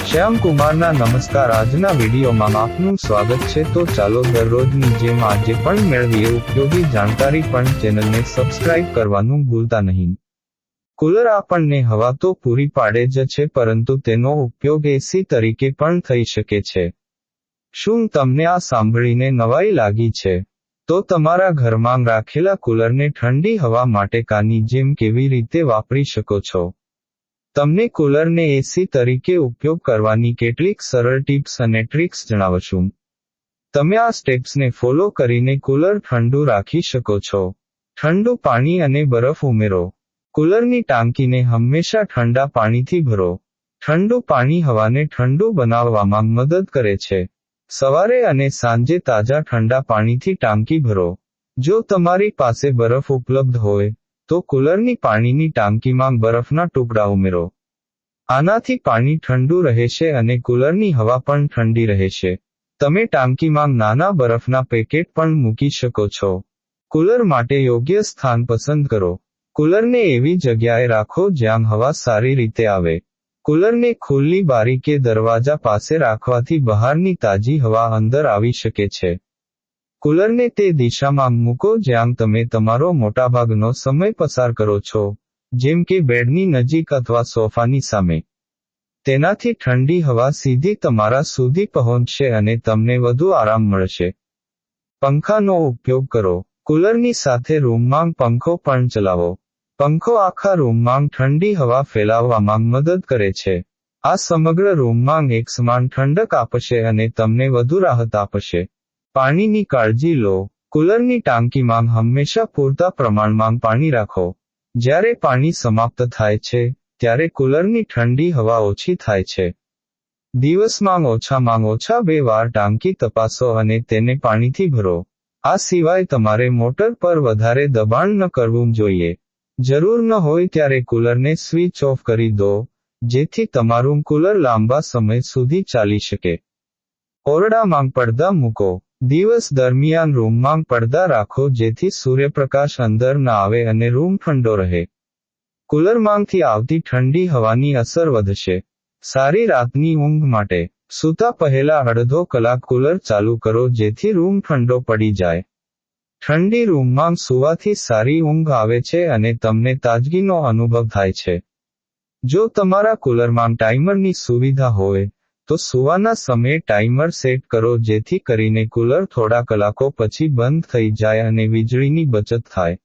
શ્યામ કુમારના નમસ્કાર. આજના વિડીયોમાં આપનું સ્વાગત છે. તો ચાલો દરરોજની જેમ આજે પણ મેળવીએ ઉપયોગી જાણકારી, પણ ચેનલને સબસ્ક્રાઇબ કરવાનું ભૂલતા નહીં. કુલર આપણને હવા તો પૂરી પાડે જ છે, પરંતુ તેનો ઉપયોગ એસી તરીકે પણ થઈ શકે છે. શું તમને આ સાંભળીને નવાઈ લાગી છે? તો તમારા ઘરમાં રાખેલા કુલરને ઠંડી હવા માટે કાની જેમ કેવી રીતે વાપરી શકો છો? તમને કુલરને એસી તરીકે ઉપયોગ કરવાની કેટલીક સરળ ટિપ્સ અને ટ્રિક્સ જણાવશું. તમે આ સ્ટેપ્સને ફોલો કરીને કુલર ઠંડુ રાખી શકો છો. ઠંડુ પાણી અને બરફ ઉમેરો. કુલરની ટાંકીને હંમેશા ઠંડા પાણીથી ભરો. ઠંડુ પાણી હવાને ઠંડુ બનાવવામાં મદદ કરે છે. સવારે અને સાંજે તાજા ઠંડા પાણીથી ટાંકી ભરો. જો તમારી પાસે બરફ ઉપલબ્ધ હોય, તો કુલરની પાણીની ટાંકીમાં બરફના ટુકડા ઉમેરો. આનાથી પાણી ઠંડુ રહેશે અને કુલરની હવા પણ ઠંડી રહેશે. તમે ટાંકીમાં નાના બરફના પેકેટ પણ મૂકી શકો છો. કુલર માટે યોગ્ય સ્થાન પસંદ કરો. કુલરને એવી જગ્યાએ રાખો જ્યાં હવા સારી રીતે આવે. કુલરને ખુલ્લી બારી કે દરવાજા પાસે રાખવાથી બહારની તાજી હવા અંદર આવી શકે છે. કુલરને તે દિશામાં મૂકો જ્યાં તમે તમારો મોટાભાગનો સમય પસાર કરો છો, જેમ કે બેડની નજીક અથવા સોફાની સામે. તેનાથી ઠંડી હવા સીધી તમારા સુધી પહોંચશે અને તમને વધુ આરામ મળશે. પંખાનો ઉપયોગ કરો. કુલરની સાથે રૂમમાં પંખો પણ ચલાવો. પંખો આખા રૂમમાં ઠંડી હવા ફેલાવવામાં મદદ કરે છે. આ સમગ્ર રૂમમાં એકસમાન ઠંડક આપશે અને તમને વધુ રાહત આપશે. પાણીની કાળજી લો. કુલરની ટાંકીમાં હંમેશા પૂરતા પ્રમાણમાં પાણી રાખો. જ્યારે પાણી સમાપ્ત થાય છે, ત્યારે કુલરની ઠંડી હવા ઓછી થાય છે. દિવસમાં ઓછામાં ઓછા 2 વાર ટાંકી તપાસો અને તેને પાણીથી ભરો. આ સિવાય તમારે મોટર પર વધારે દબાણ ન કરવું જોઈએ. જરૂર ન હોય ત્યારે કુલરને સ્વિચ ઓફ કરી દો, જેથી તમારું કુલર લાંબા સમય સુધી ચાલી શકે. ઓરડામાં પડદા મૂકો. દિવસ દરમિયાન રૂમમાં પડદા રાખો જેથી સૂર્યપ્રકાશ અંદર ન આવે અને રૂમ ઠંડો રહે. કુલરમાંથી આવતી ઠંડી હવાની અસર વધશે. સારી રાતની ઊંઘ માટે સૂતા પહેલા અડધો કલાક કુલર ચાલુ કરો જેથી રૂમ ઠંડો પડી જાય. ઠંડી રૂમમાં સૂવાથી સારી ઊંઘ આવે છે અને તમને તાજગીનો અનુભવ થાય છે. જો તમારા કુલરમાં ટાઈમરની સુવિધા હોય, તો સૂવાના સમયે ટાઈમર સેટ કરો જેથી કરીને કુલર થોડા કલાકો પછી બંધ થઈ જાય અને વીજળીની બચત થાય.